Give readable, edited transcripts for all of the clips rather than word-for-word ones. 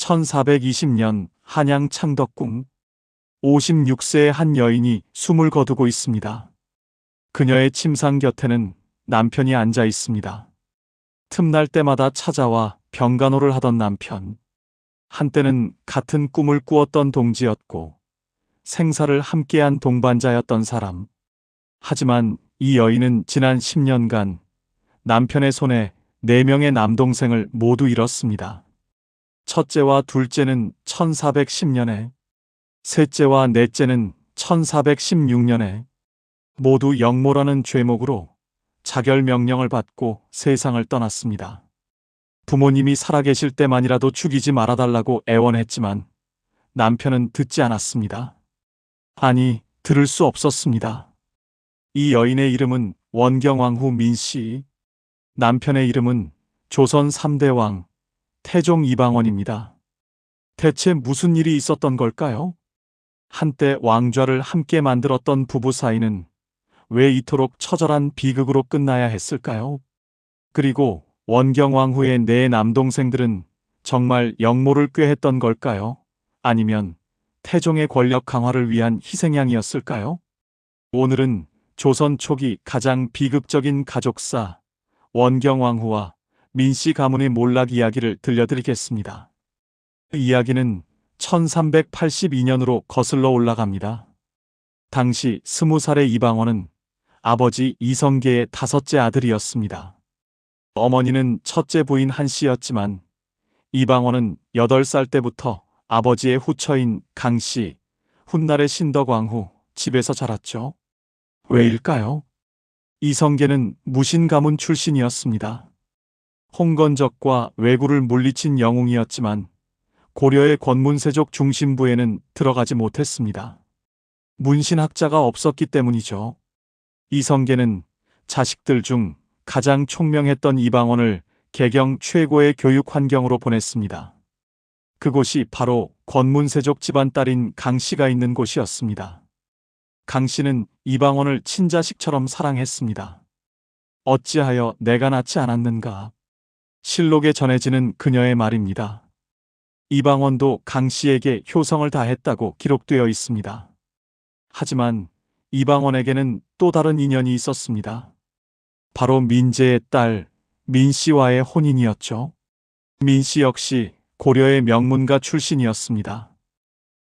1420년 한양 창덕궁 56세의 한 여인이 숨을 거두고 있습니다. 그녀의 침상 곁에는 남편이 앉아 있습니다. 틈날 때마다 찾아와 병간호를 하던 남편. 한때는 같은 꿈을 꾸었던 동지였고 생사를 함께한 동반자였던 사람. 하지만 이 여인은 지난 10년간 남편의 손에 4명의 남동생을 모두 잃었습니다. 첫째와 둘째는 1410년에, 셋째와 넷째는 1416년에 모두 영모라는 죄목으로 자결 명령을 받고 세상을 떠났습니다. 부모님이 살아계실 때만이라도 죽이지 말아달라고 애원했지만 남편은 듣지 않았습니다. 아니, 들을 수 없었습니다. 이 여인의 이름은 원경왕후 민씨, 남편의 이름은 조선 3대 왕 태종 이방원입니다. 대체 무슨 일이 있었던 걸까요? 한때 왕좌를 함께 만들었던 부부 사이는 왜 이토록 처절한 비극으로 끝나야 했을까요? 그리고 원경왕후의 4 남동생들은 정말 영모를 꾀했던 걸까요? 아니면 태종의 권력 강화를 위한 희생양이었을까요? 오늘은 조선 초기 가장 비극적인 가족사 원경왕후와 민씨 가문의 몰락 이야기를 들려드리겠습니다. 이야기는 1382년으로 거슬러 올라갑니다. 당시 20살의 이방원은 아버지 이성계의 5째 아들이었습니다. 어머니는 첫째 부인 한씨였지만 이방원은 8살 때부터 아버지의 후처인 강씨, 훗날의 신덕왕후 집에서 자랐죠. 왜일까요? 이성계는 무신 가문 출신이었습니다. 홍건적과 왜구를 물리친 영웅이었지만 고려의 권문세족 중심부에는 들어가지 못했습니다. 문신학자가 없었기 때문이죠. 이성계는 자식들 중 가장 총명했던 이방원을 개경 최고의 교육 환경으로 보냈습니다. 그곳이 바로 권문세족 집안 딸인 강씨가 있는 곳이었습니다. 강씨는 이방원을 친자식처럼 사랑했습니다. 어찌하여 내가 낳지 않았는가? 실록에 전해지는 그녀의 말입니다. 이방원도 강씨에게 효성을 다했다고 기록되어 있습니다. 하지만 이방원에게는 또 다른 인연이 있었습니다. 바로 민제의 딸 민씨와의 혼인이었죠. 민씨 역시 고려의 명문가 출신이었습니다.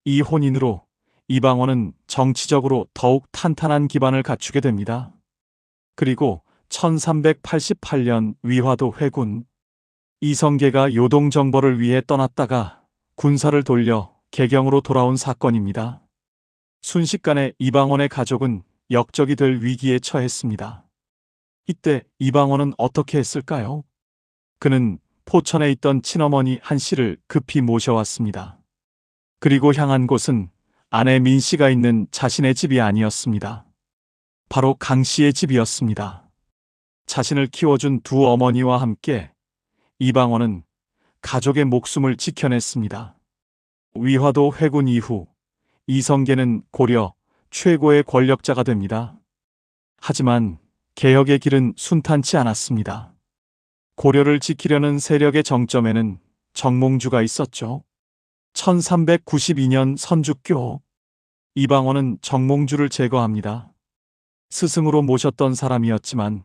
이 혼인으로 이방원은 정치적으로 더욱 탄탄한 기반을 갖추게 됩니다. 그리고 1388년 위화도 회군, 이성계가 요동정벌을 위해 떠났다가 군사를 돌려 개경으로 돌아온 사건입니다. 순식간에 이방원의 가족은 역적이 될 위기에 처했습니다. 이때 이방원은 어떻게 했을까요? 그는 포천에 있던 친어머니 한씨를 급히 모셔왔습니다. 그리고 향한 곳은 아내 민씨가 있는 자신의 집이 아니었습니다. 바로 강씨의 집이었습니다. 자신을 키워준 두 어머니와 함께 이방원은 가족의 목숨을 지켜냈습니다. 위화도 회군 이후 이성계는 고려 최고의 권력자가 됩니다. 하지만 개혁의 길은 순탄치 않았습니다. 고려를 지키려는 세력의 정점에는 정몽주가 있었죠. 1392년 선주교, 이방원은 정몽주를 제거합니다. 스승으로 모셨던 사람이었지만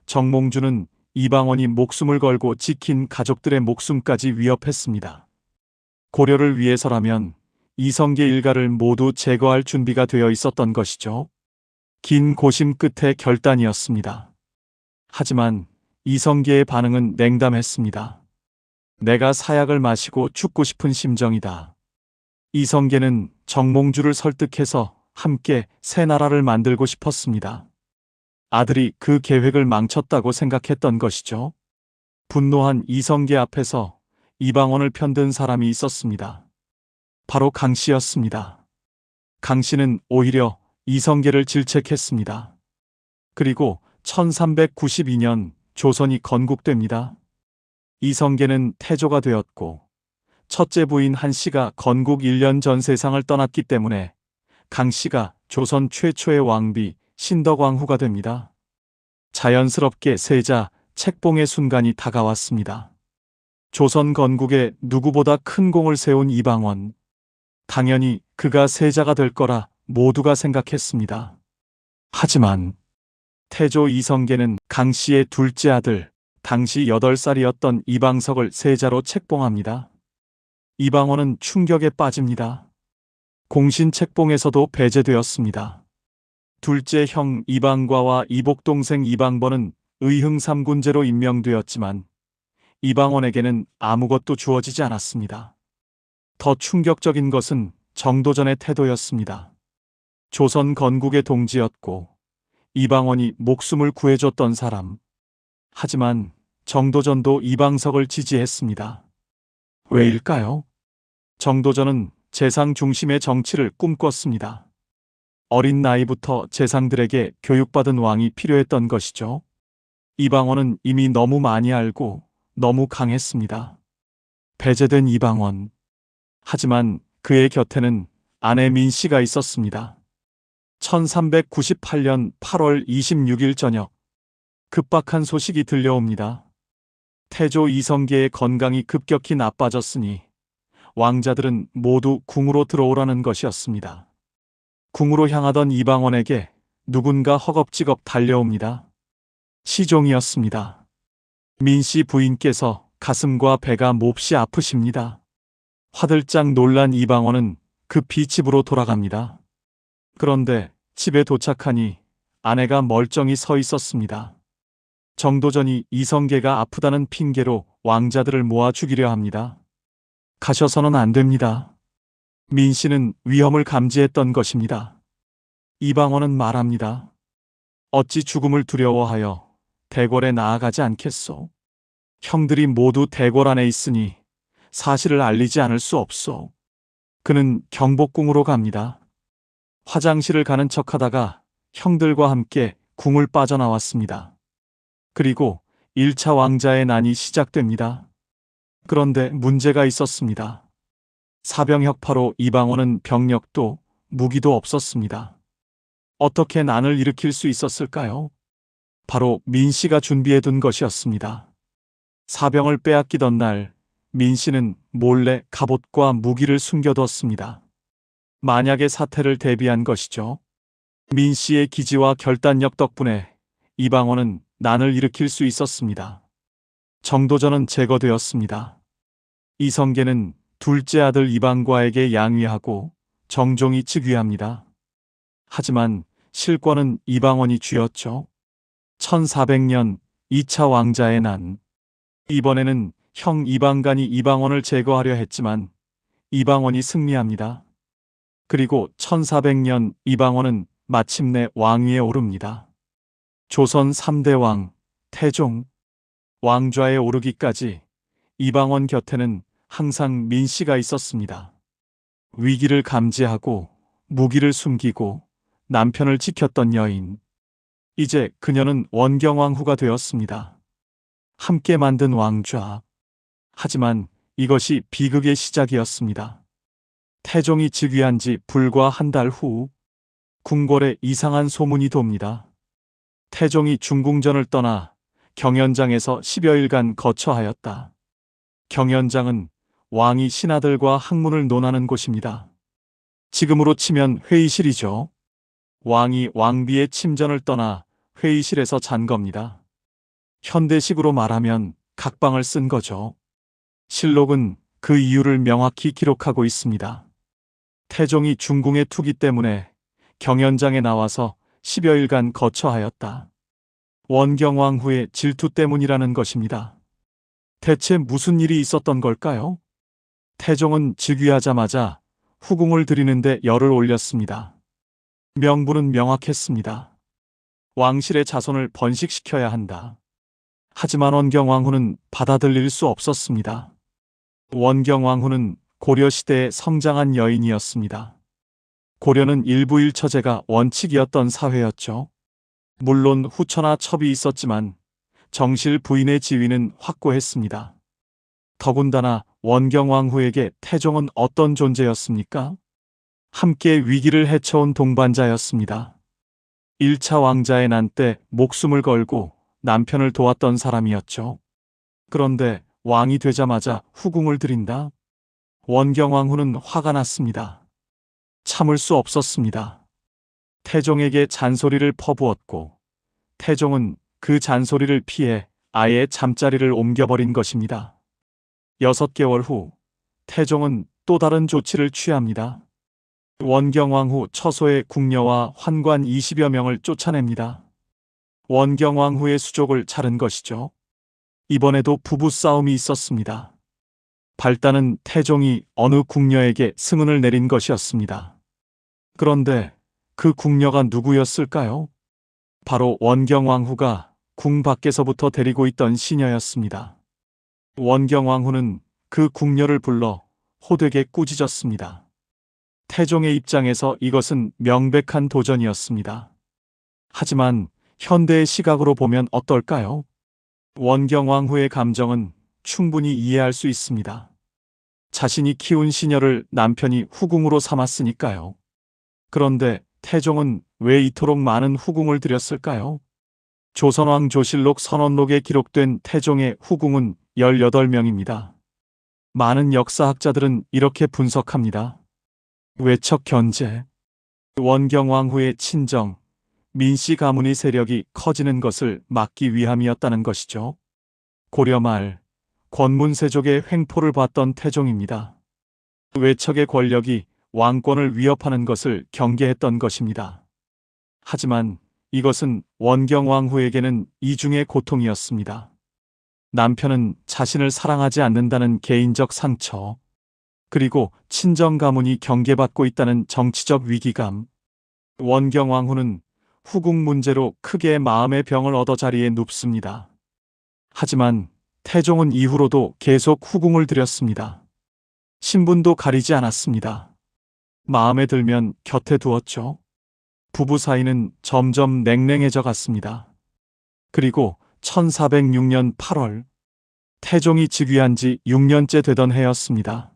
정몽주는 이방원이 목숨을 걸고 지킨 가족들의 목숨까지 위협했습니다. 고려를 위해서라면 이성계 일가를 모두 제거할 준비가 되어 있었던 것이죠. 긴 고심 끝의 결단이었습니다. 하지만 이성계의 반응은 냉담했습니다. 내가 사약을 마시고 죽고 싶은 심정이다. 이성계는 정몽주를 설득해서 함께 새 나라를 만들고 싶었습니다. 아들이 그 계획을 망쳤다고 생각했던 것이죠. 분노한 이성계 앞에서 이방원을 편든 사람이 있었습니다. 바로 강씨였습니다. 강씨는 오히려 이성계를 질책했습니다. 그리고 1392년 조선이 건국됩니다. 이성계는 태조가 되었고 첫째 부인 한씨가 건국 1년 전 세상을 떠났기 때문에 강씨가 조선 최초의 왕비 신덕왕후가 됩니다. 자연스럽게 세자 책봉의 순간이 다가왔습니다. 조선 건국에 누구보다 큰 공을 세운 이방원. 당연히 그가 세자가 될 거라 모두가 생각했습니다. 하지만 태조 이성계는 강 씨의 둘째 아들, 당시 8살이었던 이방석을 세자로 책봉합니다. 이방원은 충격에 빠집니다. 공신 책봉에서도 배제되었습니다. 둘째 형 이방과와 이복 동생 이방번은 의흥삼군제로 임명되었지만 이방원에게는 아무것도 주어지지 않았습니다. 더 충격적인 것은 정도전의 태도였습니다. 조선 건국의 동지였고 이방원이 목숨을 구해줬던 사람. 하지만 정도전도 이방석을 지지했습니다. 왜일까요? 정도전은 재상 중심의 정치를 꿈꿨습니다. 어린 나이부터 재상들에게 교육받은 왕이 필요했던 것이죠. 이방원은 이미 너무 많이 알고 너무 강했습니다. 배제된 이방원. 하지만 그의 곁에는 아내 민씨가 있었습니다. 1398년 8월 26일 저녁, 급박한 소식이 들려옵니다. 태조 이성계의 건강이 급격히 나빠졌으니 왕자들은 모두 궁으로 들어오라는 것이었습니다. 궁으로 향하던 이방원에게 누군가 허겁지겁 달려옵니다. 시종이었습니다. 민씨 부인께서 가슴과 배가 몹시 아프십니다. 화들짝 놀란 이방원은 급히 집으로 돌아갑니다. 그런데 집에 도착하니 아내가 멀쩡히 서 있었습니다. 정도전이 이성계가 아프다는 핑계로 왕자들을 모아 죽이려 합니다. 가셔서는 안 됩니다. 민씨는 위험을 감지했던 것입니다. 이방원은 말합니다. 어찌 죽음을 두려워하여 대궐에 나아가지 않겠소? 형들이 모두 대궐 안에 있으니 사실을 알리지 않을 수 없소. 그는 경복궁으로 갑니다. 화장실을 가는 척하다가 형들과 함께 궁을 빠져나왔습니다. 그리고 1차 왕자의 난이 시작됩니다. 그런데 문제가 있었습니다. 사병혁파로 이방원은 병력도 무기도 없었습니다. 어떻게 난을 일으킬 수 있었을까요? 바로 민씨가 준비해둔 것이었습니다. 사병을 빼앗기던 날 민씨는 몰래 갑옷과 무기를 숨겨뒀습니다. 만약의 사태를 대비한 것이죠. 민씨의 기지와 결단력 덕분에 이방원은 난을 일으킬 수 있었습니다. 정도전은 제거되었습니다. 이성계는 둘째 아들 이방과에게 양위하고 정종이 즉위합니다. 하지만 실권은 이방원이 쥐었죠. 1400년 2차 왕자의 난. 이번에는 형 이방간이 이방원을 제거하려 했지만 이방원이 승리합니다. 그리고 1400년 이방원은 마침내 왕위에 오릅니다. 조선 3대 왕, 태종. 왕좌에 오르기까지 이방원 곁에는 항상 민씨가 있었습니다. 위기를 감지하고 무기를 숨기고 남편을 지켰던 여인. 이제 그녀는 원경왕후가 되었습니다. 함께 만든 왕좌. 하지만 이것이 비극의 시작이었습니다. 태종이 즉위한 지 불과 한 달 후 궁궐에 이상한 소문이 돕니다. 태종이 중궁전을 떠나 경연장에서 10여일간 거처하였다. 경연장은 왕이 신하들과 학문을 논하는 곳입니다. 지금으로 치면 회의실이죠. 왕이 왕비의 침전을 떠나 회의실에서 잔 겁니다. 현대식으로 말하면 각방을 쓴 거죠. 실록은 그 이유를 명확히 기록하고 있습니다. 태종이 중궁의 투기 때문에 경연장에 나와서 10여일간 거처하였다. 원경왕후의 질투 때문이라는 것입니다. 대체 무슨 일이 있었던 걸까요? 태종은 즉위하자마자 후궁을 드리는데 열을 올렸습니다. 명분은 명확했습니다. 왕실의 자손을 번식시켜야 한다. 하지만 원경왕후는 받아들일 수 없었습니다. 원경왕후는 고려시대에 성장한 여인이었습니다. 고려는 일부일처제가 원칙이었던 사회였죠. 물론 후처나 첩이 있었지만 정실 부인의 지위는 확고했습니다. 더군다나 원경왕후에게 태종은 어떤 존재였습니까? 함께 위기를 헤쳐온 동반자였습니다. 1차 왕자의 난 때 목숨을 걸고 남편을 도왔던 사람이었죠. 그런데 왕이 되자마자 후궁을 드린다. 원경왕후는 화가 났습니다. 참을 수 없었습니다. 태종에게 잔소리를 퍼부었고 태종은 그 잔소리를 피해 아예 잠자리를 옮겨버린 것입니다. 6개월 후 태종은 또 다른 조치를 취합니다. 원경왕후 처소의 궁녀와 환관 20여 명을 쫓아냅니다. 원경왕후의 수족을 자른 것이죠. 이번에도 부부싸움이 있었습니다. 발단은 태종이 어느 궁녀에게 승은을 내린 것이었습니다. 그런데 그 궁녀가 누구였을까요? 바로 원경왕후가 궁 밖에서부터 데리고 있던 시녀였습니다. 원경왕후는 그 궁녀를 불러 호되게 꾸짖었습니다. 태종의 입장에서 이것은 명백한 도전이었습니다. 하지만 현대의 시각으로 보면 어떨까요? 원경왕후의 감정은 충분히 이해할 수 있습니다. 자신이 키운 시녀를 남편이 후궁으로 삼았으니까요. 그런데 태종은 왜 이토록 많은 후궁을 들였을까요? 조선왕 조실록 선원록에 기록된 태종의 후궁은 18명입니다. 많은 역사학자들은 이렇게 분석합니다. 외척 견제, 원경왕후의 친정, 민씨 가문의 세력이 커지는 것을 막기 위함이었다는 것이죠. 고려 말 권문세족의 횡포를 봤던 태종입니다. 외척의 권력이 왕권을 위협하는 것을 경계했던 것입니다. 하지만 이것은 원경왕후에게는 이중의 고통이었습니다. 남편은 자신을 사랑하지 않는다는 개인적 상처, 그리고 친정 가문이 경계받고 있다는 정치적 위기감. 원경왕후는 후궁 문제로 크게 마음의 병을 얻어 자리에 눕습니다. 하지만 태종은 이후로도 계속 후궁을 들였습니다. 신분도 가리지 않았습니다. 마음에 들면 곁에 두었죠. 부부 사이는 점점 냉랭해져 갔습니다. 그리고 1406년 8월, 태종이 즉위한 지 6년째 되던 해였습니다.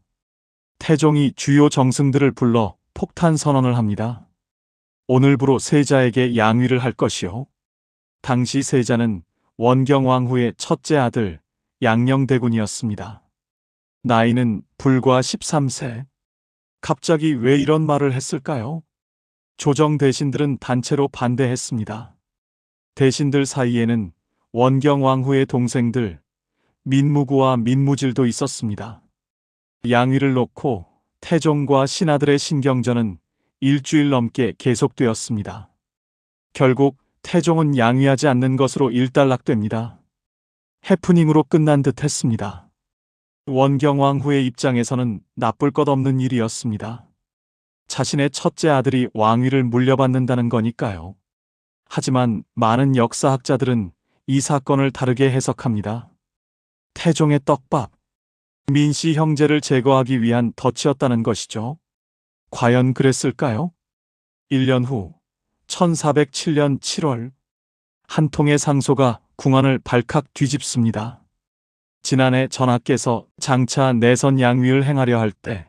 태종이 주요 정승들을 불러 폭탄 선언을 합니다. 오늘부로 세자에게 양위를 할 것이요. 당시 세자는 원경왕후의 첫째 아들 양녕대군이었습니다. 나이는 불과 13세. 갑자기 왜 이런 말을 했을까요? 조정 대신들은 단체로 반대했습니다. 대신들 사이에는 원경왕후의 동생들 민무구와 민무질도 있었습니다. 양위를 놓고 태종과 신하들의 신경전은 일주일 넘게 계속되었습니다. 결국 태종은 양위하지 않는 것으로 일단락됩니다. 해프닝으로 끝난 듯 했습니다. 원경왕후의 입장에서는 나쁠 것 없는 일이었습니다. 자신의 첫째 아들이 왕위를 물려받는다는 거니까요. 하지만 많은 역사학자들은 이 사건을 다르게 해석합니다. 태종의 떡밥, 민씨 형제를 제거하기 위한 덫이었다는 것이죠. 과연 그랬을까요? 1년 후 1407년 7월 한 통의 상소가 궁안을 발칵 뒤집습니다. 지난해 전하께서 장차 내선 양위를 행하려 할 때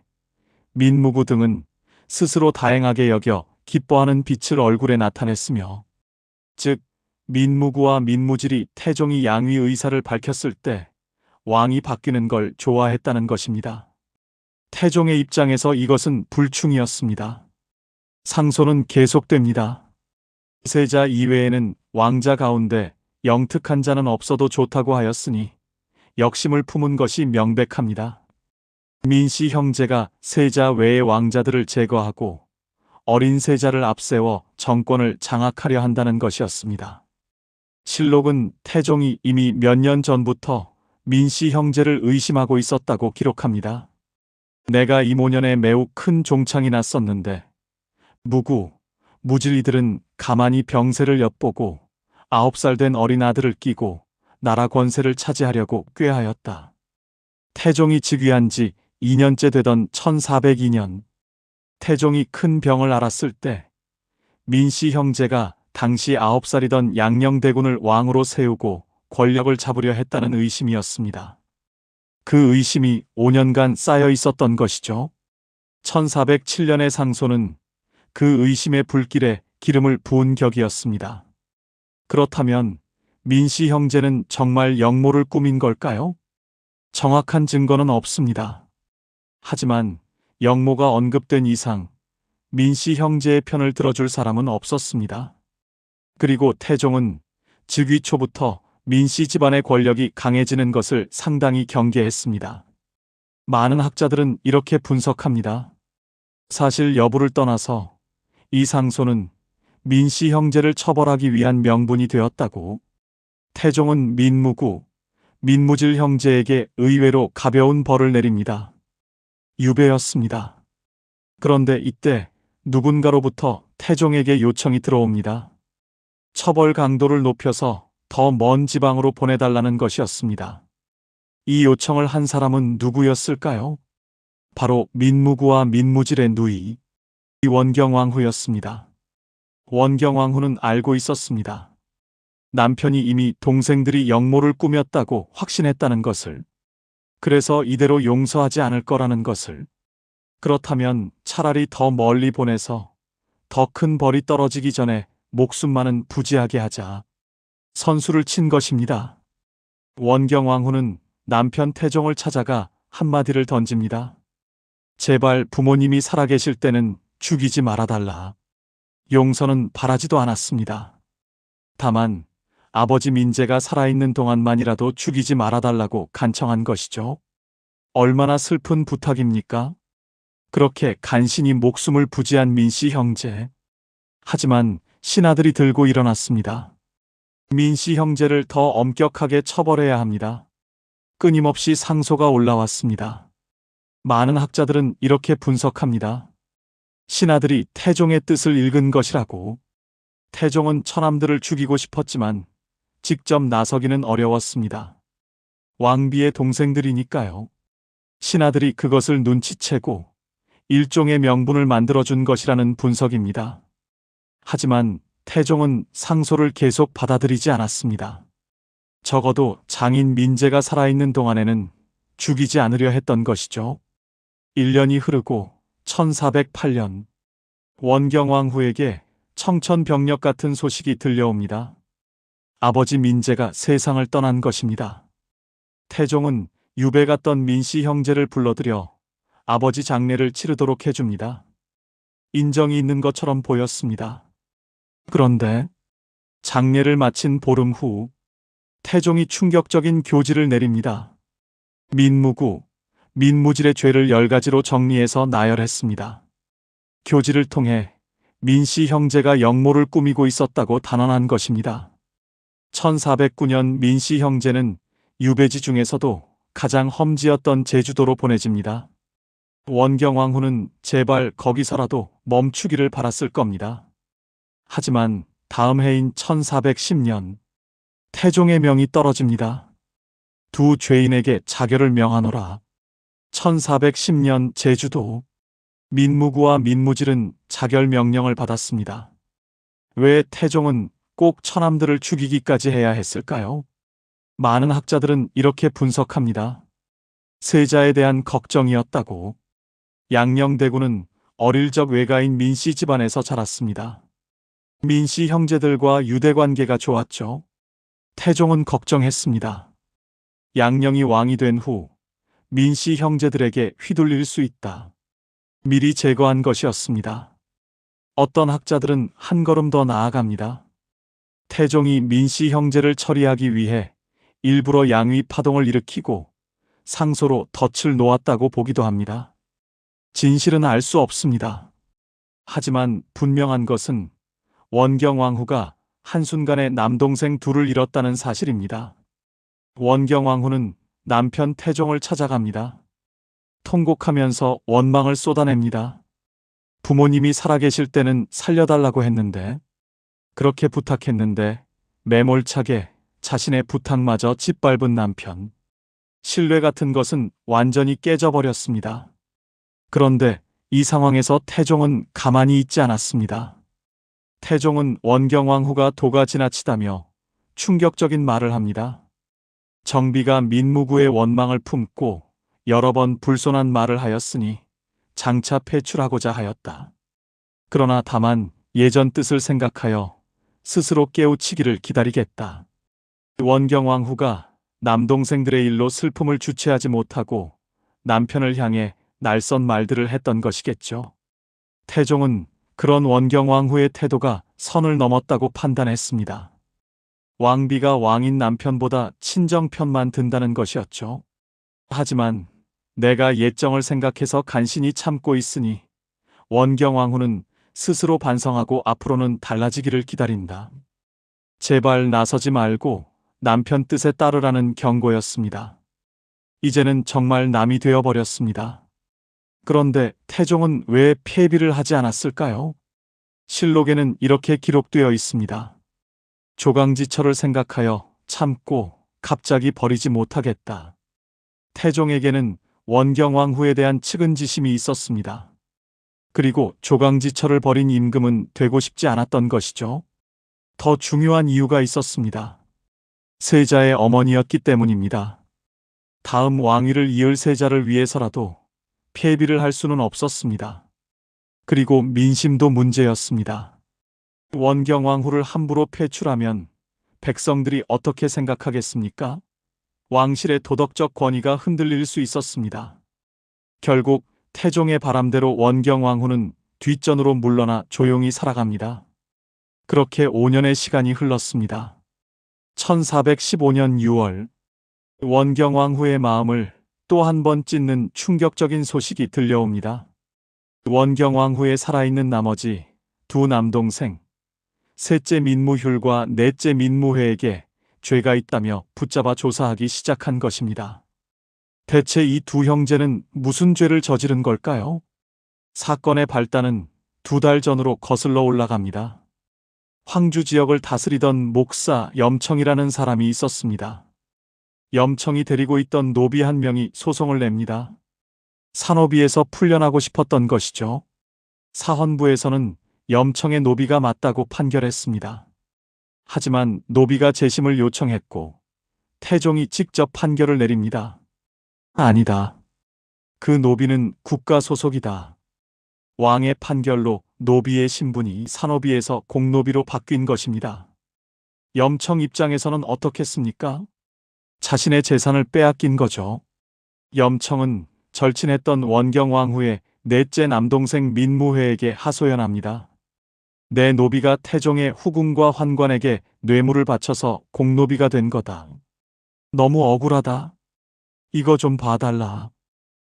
민무구 등은 스스로 다행하게 여겨 기뻐하는 빛을 얼굴에 나타냈으며, 즉 민무구와 민무질이 태종이 양위 의사를 밝혔을 때 왕이 바뀌는 걸 좋아했다는 것입니다. 태종의 입장에서 이것은 불충이었습니다. 상소는 계속됩니다. 세자 이외에는 왕자 가운데 영특한 자는 없어도 좋다고 하였으니 역심을 품은 것이 명백합니다. 민씨 형제가 세자 외의 왕자들을 제거하고 어린 세자를 앞세워 정권을 장악하려 한다는 것이었습니다. 실록은 태종이 이미 몇 년 전부터 민씨 형제를 의심하고 있었다고 기록합니다. 내가 이모년에 매우 큰 종창이 났었는데 무구, 무질이들은 가만히 병세를 엿보고 9살 된 어린 아들을 끼고 나라 권세를 차지하려고 꾀하였다. 태종이 즉위한 지 2년째 되던 1402년, 태종이 큰 병을 앓았을 때 민씨 형제가 당시 9살이던 양녕대군을 왕으로 세우고 권력을 잡으려 했다는 의심이었습니다. 그 의심이 5년간 쌓여 있었던 것이죠. 1407년의 상소는 그 의심의 불길에 기름을 부은 격이었습니다. 그렇다면 민씨 형제는 정말 역모를 꾸민 걸까요? 정확한 증거는 없습니다. 하지만 영모가 언급된 이상 민씨 형제의 편을 들어줄 사람은 없었습니다. 그리고 태종은 즉위 초부터 민씨 집안의 권력이 강해지는 것을 상당히 경계했습니다. 많은 학자들은 이렇게 분석합니다. 사실 여부를 떠나서 이 상소는 민씨 형제를 처벌하기 위한 명분이 되었다고. 태종은 민무구, 민무질 형제에게 의외로 가벼운 벌을 내립니다. 유배였습니다. 그런데 이때 누군가로부터 태종에게 요청이 들어옵니다. 처벌 강도를 높여서 더 먼 지방으로 보내달라는 것이었습니다. 이 요청을 한 사람은 누구였을까요? 바로 민무구와 민무질의 누이 원경왕후였습니다. 원경왕후는 알고 있었습니다. 남편이 이미 동생들이 영모를 꾸몄다고 확신했다는 것을. 그래서 이대로 용서하지 않을 거라는 것을. 그렇다면 차라리 더 멀리 보내서 더 큰 벌이 떨어지기 전에 목숨만은 부지하게 하자. 선수를 친 것입니다. 원경왕후는 남편 태종을 찾아가 한마디를 던집니다. 제발 부모님이 살아계실 때는 죽이지 말아달라. 용서는 바라지도 않았습니다. 다만 아버지 민재가 살아있는 동안만이라도 죽이지 말아달라고 간청한 것이죠. 얼마나 슬픈 부탁입니까? 그렇게 간신히 목숨을 부지한 민씨 형제. 하지만 신하들이 들고 일어났습니다. 민씨 형제를 더 엄격하게 처벌해야 합니다. 끊임없이 상소가 올라왔습니다. 많은 학자들은 이렇게 분석합니다. 신하들이 태종의 뜻을 읽은 것이라고. 태종은 처남들을 죽이고 싶었지만 직접 나서기는 어려웠습니다. 왕비의 동생들이니까요. 신하들이 그것을 눈치채고 일종의 명분을 만들어준 것이라는 분석입니다. 하지만 태종은 상소를 계속 받아들이지 않았습니다. 적어도 장인 민재가 살아있는 동안에는 죽이지 않으려 했던 것이죠. 1년이 흐르고 1408년 원경왕후에게 청천벽력 같은 소식이 들려옵니다. 아버지 민재가 세상을 떠난 것입니다. 태종은 유배 갔던 민씨 형제를 불러들여 아버지 장례를 치르도록 해줍니다. 인정이 있는 것처럼 보였습니다. 그런데 장례를 마친 보름 후 태종이 충격적인 교지를 내립니다. 민무구, 민무질의 죄를 10가지로 정리해서 나열했습니다. 교지를 통해 민씨 형제가 영모를 꾸미고 있었다고 단언한 것입니다. 1409년 민씨 형제는 유배지 중에서도 가장 험지였던 제주도로 보내집니다. 원경왕후는 제발 거기서라도 멈추기를 바랐을 겁니다. 하지만 다음 해인 1410년 태종의 명이 떨어집니다. 두 죄인에게 자결을 명하노라. 1410년 제주도 민무구와 민무질은 자결 명령을 받았습니다. 왜 태종은 꼭 처남들을 죽이기까지 해야 했을까요? 많은 학자들은 이렇게 분석합니다. 세자에 대한 걱정이었다고. 양녕대군은 어릴 적 외가인 민씨 집안에서 자랐습니다. 민씨 형제들과 유대관계가 좋았죠. 태종은 걱정했습니다. 양녕이 왕이 된 후 민씨 형제들에게 휘둘릴 수 있다. 미리 제거한 것이었습니다. 어떤 학자들은 한 걸음 더 나아갑니다. 태종이 민씨 형제를 처리하기 위해 일부러 양위 파동을 일으키고 상소로 덫을 놓았다고 보기도 합니다. 진실은 알 수 없습니다. 하지만 분명한 것은 원경왕후가 한순간에 남동생 둘을 잃었다는 사실입니다. 원경왕후는 남편 태종을 찾아갑니다. 통곡하면서 원망을 쏟아냅니다. 부모님이 살아계실 때는 살려달라고 했는데, 그렇게 부탁했는데 매몰차게 자신의 부탁마저 짓밟은 남편. 신뢰 같은 것은 완전히 깨져버렸습니다. 그런데 이 상황에서 태종은 가만히 있지 않았습니다. 태종은 원경왕후가 도가 지나치다며 충격적인 말을 합니다. 정비가 민무구의 원망을 품고 여러 번 불손한 말을 하였으니 장차 폐출하고자 하였다. 그러나 다만 예전 뜻을 생각하여 스스로 깨우치기를 기다리겠다. 원경왕후가 남동생들의 일로 슬픔을 주체하지 못하고 남편을 향해 날선 말들을 했던 것이겠죠. 태종은 그런 원경왕후의 태도가 선을 넘었다고 판단했습니다. 왕비가 왕인 남편보다 친정편만 든다는 것이었죠. 하지만 내가 예정을 생각해서 간신히 참고 있으니 원경왕후는 스스로 반성하고 앞으로는 달라지기를 기다린다. 제발 나서지 말고 남편 뜻에 따르라는 경고였습니다. 이제는 정말 남이 되어버렸습니다. 그런데 태종은 왜 폐비를 하지 않았을까요? 실록에는 이렇게 기록되어 있습니다. 조강지처를 생각하여 참고 갑자기 버리지 못하겠다. 태종에게는 원경왕후에 대한 측은지심이 있었습니다. 그리고 조강지처를 버린 임금은 되고 싶지 않았던 것이죠. 더 중요한 이유가 있었습니다. 세자의 어머니였기 때문입니다. 다음 왕위를 이을 세자를 위해서라도 폐비를 할 수는 없었습니다. 그리고 민심도 문제였습니다. 원경왕후를 함부로 폐출하면 백성들이 어떻게 생각하겠습니까? 왕실의 도덕적 권위가 흔들릴 수 있었습니다. 결국 태종의 바람대로 원경왕후는 뒷전으로 물러나 조용히 살아갑니다. 그렇게 5년의 시간이 흘렀습니다. 1415년 6월, 원경왕후의 마음을 또 한 번 찢는 충격적인 소식이 들려옵니다. 원경왕후의 살아있는 나머지 두 남동생, 셋째 민무휼과 넷째 민무회에게 죄가 있다며 붙잡아 조사하기 시작한 것입니다. 대체 이 두 형제는 무슨 죄를 저지른 걸까요? 사건의 발단은 2달 전으로 거슬러 올라갑니다. 황주 지역을 다스리던 목사 염청이라는 사람이 있었습니다. 염청이 데리고 있던 노비 한 명이 소송을 냅니다. 산호비에서 풀려나고 싶었던 것이죠. 사헌부에서는 염청의 노비가 맞다고 판결했습니다. 하지만 노비가 재심을 요청했고 태종이 직접 판결을 내립니다. 아니다. 그 노비는 국가 소속이다. 왕의 판결로 노비의 신분이 산호비에서 공노비로 바뀐 것입니다. 염청 입장에서는 어떻겠습니까? 자신의 재산을 빼앗긴 거죠. 염청은 절친했던 원경왕후의 넷째 남동생 민무회에게 하소연합니다. 내 노비가 태종의 후궁과 환관에게 뇌물을 바쳐서 공노비가 된 거다. 너무 억울하다. 이거 좀 봐달라.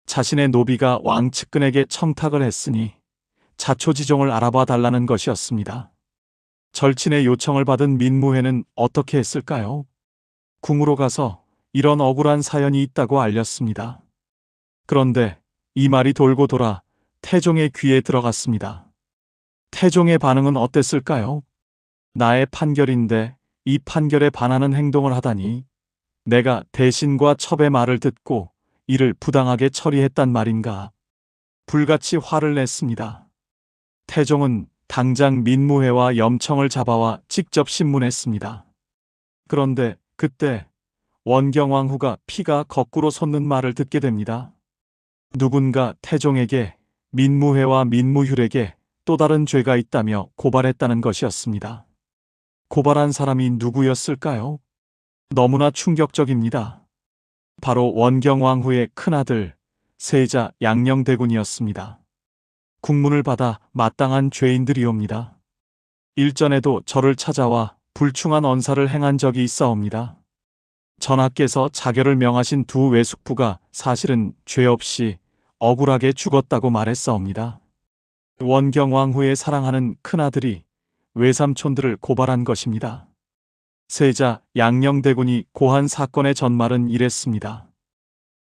자신의 노비가 왕 측근에게 청탁을 했으니 자초지종을 알아봐 달라는 것이었습니다. 절친의 요청을 받은 민무회는 어떻게 했을까요? 궁으로 가서 이런 억울한 사연이 있다고 알렸습니다. 그런데 이 말이 돌고 돌아 태종의 귀에 들어갔습니다. 태종의 반응은 어땠을까요? 나의 판결인데 이 판결에 반하는 행동을 하다니, 내가 대신과 첩의 말을 듣고 이를 부당하게 처리했단 말인가? 불같이 화를 냈습니다. 태종은 당장 민무회와 염청을 잡아와 직접 신문했습니다. 그런데 그때 원경왕후가 피가 거꾸로 솟는 말을 듣게 됩니다. 누군가 태종에게 민무회와 민무휼에게 또 다른 죄가 있다며 고발했다는 것이었습니다. 고발한 사람이 누구였을까요? 너무나 충격적입니다. 바로 원경왕후의 큰아들 세자 양녕대군이었습니다. 국문을 받아 마땅한 죄인들이옵니다. 일전에도 저를 찾아와 불충한 언사를 행한 적이 있사옵니다. 전하께서 자결을 명하신 두 외숙부가 사실은 죄 없이 억울하게 죽었다고 말했사옵니다. 원경왕후의 사랑하는 큰아들이 외삼촌들을 고발한 것입니다. 세자 양녕대군이 고한 사건의 전말은 이랬습니다.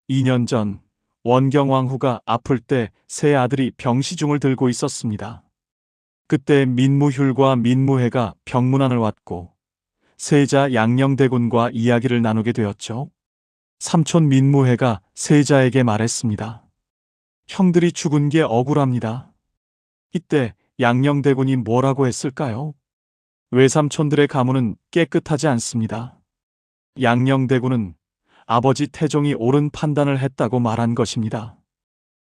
2년 전 원경왕후가 아플 때 세 아들이 병시중을 들고 있었습니다. 그때 민무휼과 민무회가 병문안을 왔고 세자 양녕대군과 이야기를 나누게 되었죠. 삼촌 민무회가 세자에게 말했습니다. 형들이 죽은 게 억울합니다. 이때 양녕대군이 뭐라고 했을까요? 외삼촌들의 가문은 깨끗하지 않습니다. 양녕대군은 아버지 태종이 옳은 판단을 했다고 말한 것입니다.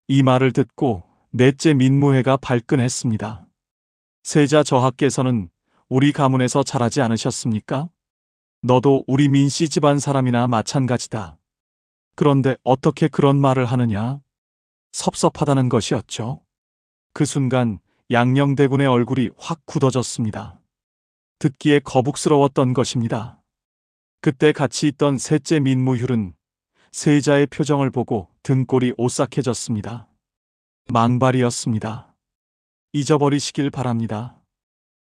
이 말을 듣고 넷째 민무회가 발끈했습니다. 세자 저하께서는 우리 가문에서 자라지 않으셨습니까? 너도 우리 민씨 집안 사람이나 마찬가지다. 그런데 어떻게 그런 말을 하느냐? 섭섭하다는 것이었죠. 그 순간 양녕대군의 얼굴이 확 굳어졌습니다. 듣기에 거북스러웠던 것입니다. 그때 같이 있던 셋째 민무휴는 세자의 표정을 보고 등골이 오싹해졌습니다. 망발이었습니다. 잊어버리시길 바랍니다.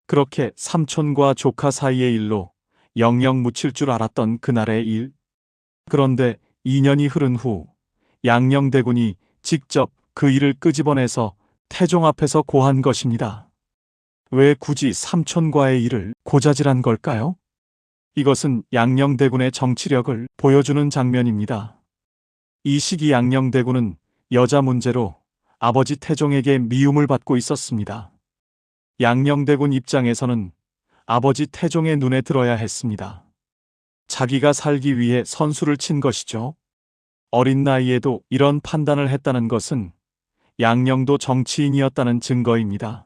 그렇게 삼촌과 조카 사이의 일로 영영 묻힐 줄 알았던 그날의 일. 그런데 2년이 흐른 후 양녕대군이 직접 그 일을 끄집어내서 태종 앞에서 고한 것입니다. 왜 굳이 삼촌과의 일을 고자질한 걸까요? 이것은 양녕대군의 정치력을 보여주는 장면입니다. 이 시기 양녕대군은 여자 문제로 아버지 태종에게 미움을 받고 있었습니다. 양녕대군 입장에서는 아버지 태종의 눈에 들어야 했습니다. 자기가 살기 위해 선수를 친 것이죠. 어린 나이에도 이런 판단을 했다는 것은 양녕도 정치인이었다는 증거입니다.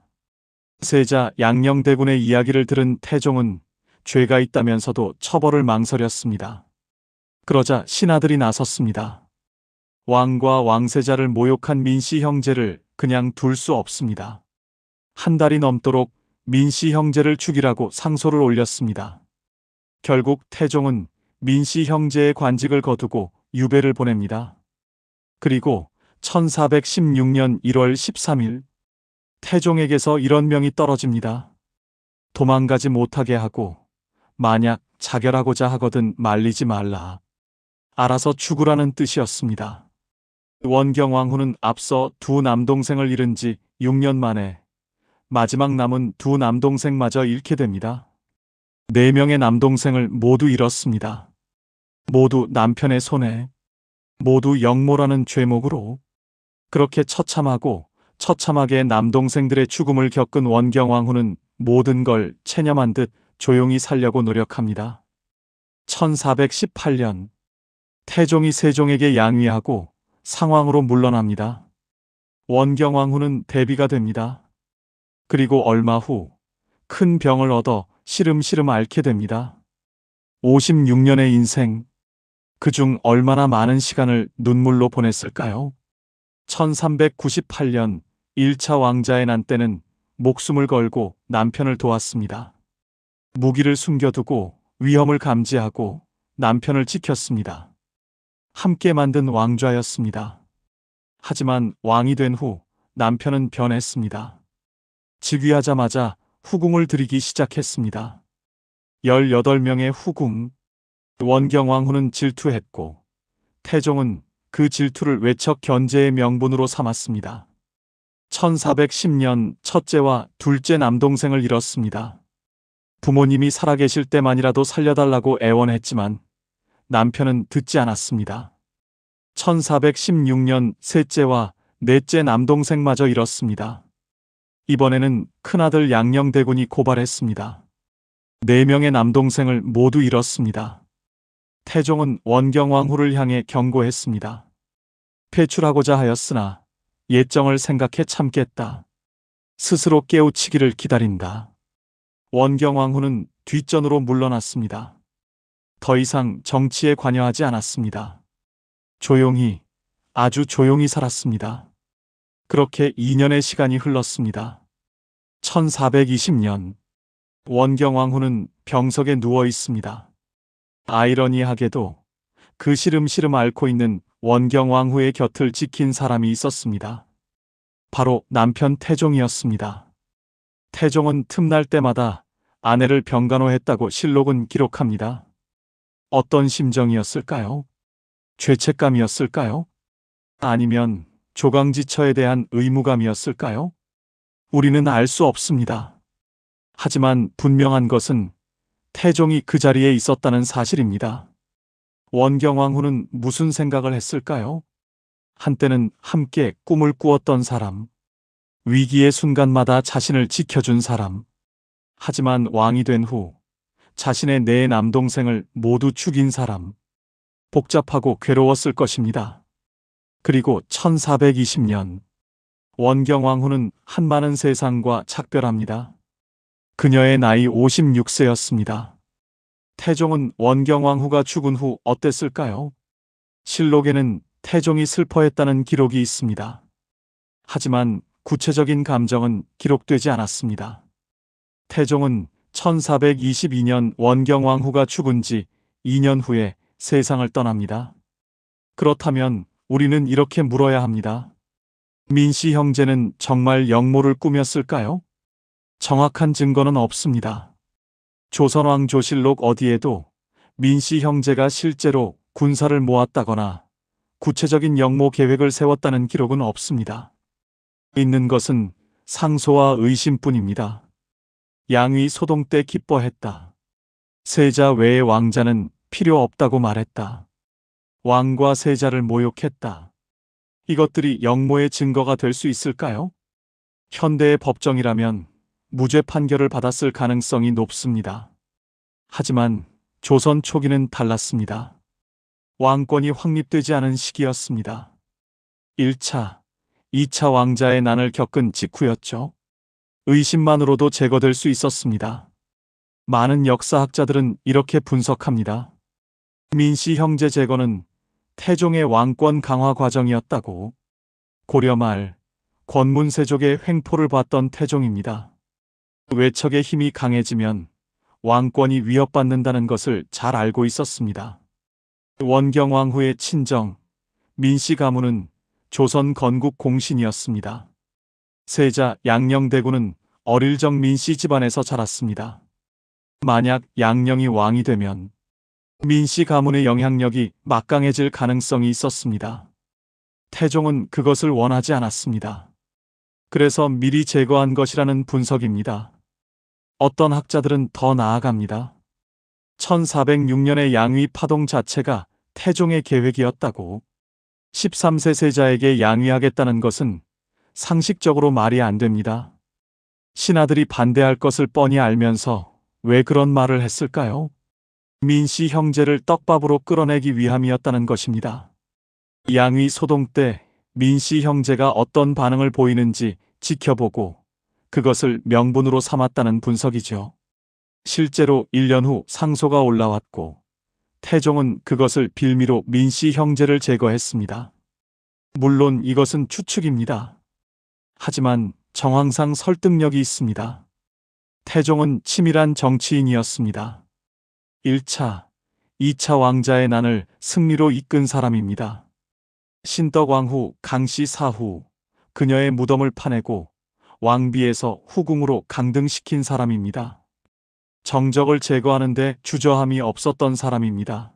세자 양녕대군의 이야기를 들은 태종은 죄가 있다면서도 처벌을 망설였습니다. 그러자 신하들이 나섰습니다. 왕과 왕세자를 모욕한 민씨 형제를 그냥 둘 수 없습니다. 한 달이 넘도록 민씨 형제를 죽이라고 상소를 올렸습니다. 결국 태종은 민씨 형제의 관직을 거두고 유배를 보냅니다. 그리고 1416년 1월 13일 태종에게서 이런 명이 떨어집니다. 도망가지 못하게 하고 만약 자결하고자 하거든 말리지 말라. 알아서 죽으라는 뜻이었습니다. 원경왕후는 앞서 두 남동생을 잃은 지 6년 만에 마지막 남은 두 남동생마저 잃게 됩니다. 4명의 남동생을 모두 잃었습니다. 모두 남편의 손에, 모두 영모라는 죄목으로. 그렇게 처참하게 남동생들의 죽음을 겪은 원경왕후는 모든 걸 체념한 듯 조용히 살려고 노력합니다. 1418년 태종이 세종에게 양위하고 상왕으로 물러납니다. 원경왕후는 대비가 됩니다. 그리고 얼마 후 큰 병을 얻어 시름시름 앓게 됩니다. 56년의 인생, 그중 얼마나 많은 시간을 눈물로 보냈을까요? 1398년 1차 왕자의 난 때는 목숨을 걸고 남편을 도왔습니다. 무기를 숨겨두고 위험을 감지하고 남편을 지켰습니다. 함께 만든 왕좌였습니다. 하지만 왕이 된 후 남편은 변했습니다. 즉위하자마자 후궁을 들이기 시작했습니다. 18명의 후궁. 원경왕후는 질투했고 태종은 그 질투를 외척 견제의 명분으로 삼았습니다. 1410년 첫째와 둘째 남동생을 잃었습니다. 부모님이 살아계실 때만이라도 살려달라고 애원했지만 남편은 듣지 않았습니다. 1416년 셋째와 넷째 남동생마저 잃었습니다. 이번에는 큰아들 양녕대군이 고발했습니다. 4명의 남동생을 모두 잃었습니다. 태종은 원경왕후를 향해 경고했습니다. 폐출하고자 하였으나 예정을 생각해 참겠다. 스스로 깨우치기를 기다린다. 원경왕후는 뒷전으로 물러났습니다. 더 이상 정치에 관여하지 않았습니다. 조용히, 아주 조용히 살았습니다. 그렇게 2년의 시간이 흘렀습니다. 1420년 원경왕후는 병석에 누워 있습니다. 아이러니하게도 그 시름시름 앓고 있는 원경왕후의 곁을 지킨 사람이 있었습니다. 바로 남편 태종이었습니다. 태종은 틈날 때마다 아내를 병간호했다고 실록은 기록합니다. 어떤 심정이었을까요? 죄책감이었을까요? 아니면 조강지처에 대한 의무감이었을까요? 우리는 알 수 없습니다. 하지만 분명한 것은 태종이 그 자리에 있었다는 사실입니다. 원경왕후는 무슨 생각을 했을까요? 한때는 함께 꿈을 꾸었던 사람, 위기의 순간마다 자신을 지켜준 사람. 하지만 왕이 된 후 자신의 4 남동생을 모두 죽인 사람. 복잡하고 괴로웠을 것입니다. 그리고 1420년 원경왕후는 한많은 세상과 작별합니다. 그녀의 나이 56세였습니다. 태종은 원경왕후가 죽은 후 어땠을까요? 실록에는 태종이 슬퍼했다는 기록이 있습니다. 하지만 구체적인 감정은 기록되지 않았습니다. 태종은 1422년 원경왕후가 죽은 지 2년 후에 세상을 떠납니다. 그렇다면 우리는 이렇게 물어야 합니다. 민씨 형제는 정말 영모를 꾸몄을까요? 정확한 증거는 없습니다. 조선왕조실록 어디에도 민씨 형제가 실제로 군사를 모았다거나 구체적인 영모 계획을 세웠다는 기록은 없습니다. 있는 것은 상소와 의심뿐입니다. 양위 소동 때 기뻐했다. 세자 외의 왕자는 필요 없다고 말했다. 왕과 세자를 모욕했다. 이것들이 영모의 증거가 될 수 있을까요? 현대의 법정이라면 무죄 판결을 받았을 가능성이 높습니다. 하지만 조선 초기는 달랐습니다. 왕권이 확립되지 않은 시기였습니다. 1차, 2차 왕자의 난을 겪은 직후였죠. 의심만으로도 제거될 수 있었습니다. 많은 역사학자들은 이렇게 분석합니다. 민씨 형제 제거는 태종의 왕권 강화 과정이었다고. 고려 말 권문세족의 횡포를 봤던 태종입니다. 외척의 힘이 강해지면 왕권이 위협받는다는 것을 잘 알고 있었습니다. 원경왕후의 친정 민씨 가문은 조선 건국 공신이었습니다. 세자 양녕대군은 어릴 적 민씨 집안에서 자랐습니다. 만약 양녕이 왕이 되면 민씨 가문의 영향력이 막강해질 가능성이 있었습니다. 태종은 그것을 원하지 않았습니다. 그래서 미리 제거한 것이라는 분석입니다. 어떤 학자들은 더 나아갑니다. 1406년의 양위 파동 자체가 태종의 계획이었다고. 13세 세자에게 양위하겠다는 것은 상식적으로 말이 안 됩니다. 신하들이 반대할 것을 뻔히 알면서 왜 그런 말을 했을까요? 민씨 형제를 떡밥으로 끌어내기 위함이었다는 것입니다. 양위 소동 때 민씨 형제가 어떤 반응을 보이는지 지켜보고 그것을 명분으로 삼았다는 분석이죠. 실제로 1년 후 상소가 올라왔고 태종은 그것을 빌미로 민씨 형제를 제거했습니다. 물론 이것은 추측입니다. 하지만 정황상 설득력이 있습니다. 태종은 치밀한 정치인이었습니다. 1차, 2차 왕자의 난을 승리로 이끈 사람입니다. 신덕왕후 강씨 사후, 그녀의 무덤을 파내고 왕비에서 후궁으로 강등시킨 사람입니다. 정적을 제거하는데 주저함이 없었던 사람입니다.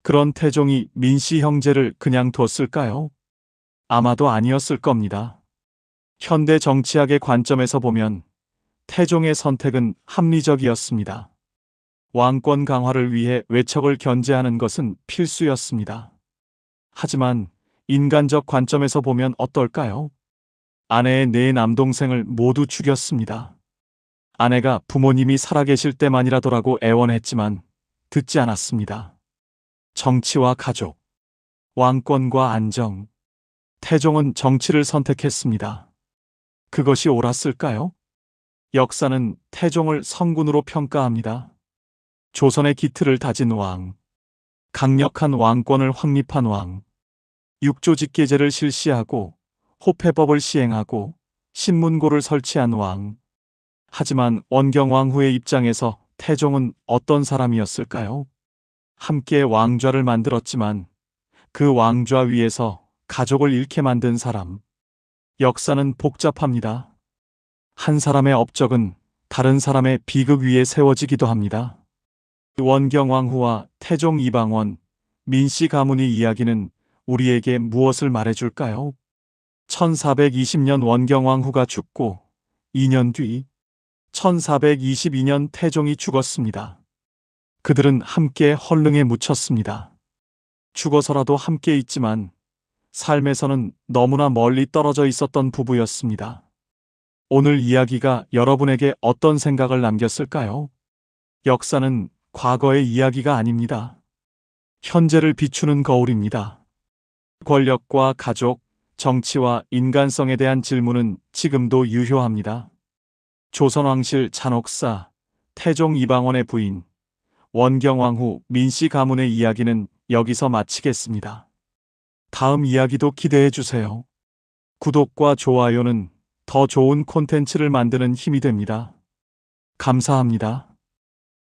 그런 태종이 민씨 형제를 그냥 뒀을까요? 아마도 아니었을 겁니다. 현대 정치학의 관점에서 보면 태종의 선택은 합리적이었습니다. 왕권 강화를 위해 외척을 견제하는 것은 필수였습니다. 하지만 인간적 관점에서 보면 어떨까요? 아내의 네 남동생을 모두 죽였습니다. 아내가 부모님이 살아계실 때만이라도라고 애원했지만 듣지 않았습니다. 정치와 가족, 왕권과 안정. 태종은 정치를 선택했습니다. 그것이 옳았을까요? 역사는 태종을 성군으로 평가합니다. 조선의 기틀을 다진 왕, 강력한 왕권을 확립한 왕, 육조직계제를 실시하고 호패법을 시행하고 신문고를 설치한 왕. 하지만 원경왕후의 입장에서 태종은 어떤 사람이었을까요? 함께 왕좌를 만들었지만 그 왕좌 위에서 가족을 잃게 만든 사람. 역사는 복잡합니다. 한 사람의 업적은 다른 사람의 비극 위에 세워지기도 합니다. 원경왕후와 태종 이방원, 민씨 가문의 이야기는 우리에게 무엇을 말해줄까요? 1420년 원경왕후가 죽고 2년 뒤 1422년 태종이 죽었습니다. 그들은 함께 헐릉에 묻혔습니다. 죽어서라도 함께 있지만 삶에서는 너무나 멀리 떨어져 있었던 부부였습니다. 오늘 이야기가 여러분에게 어떤 생각을 남겼을까요? 역사는 과거의 이야기가 아닙니다. 현재를 비추는 거울입니다. 권력과 가족, 정치와 인간성에 대한 질문은 지금도 유효합니다. 조선왕실 잔혹사, 태종 이방원의 부인, 원경왕 후 민씨 가문의 이야기는 여기서 마치겠습니다. 다음 이야기도 기대해 주세요. 구독과 좋아요는 더 좋은 콘텐츠를 만드는 힘이 됩니다. 감사합니다.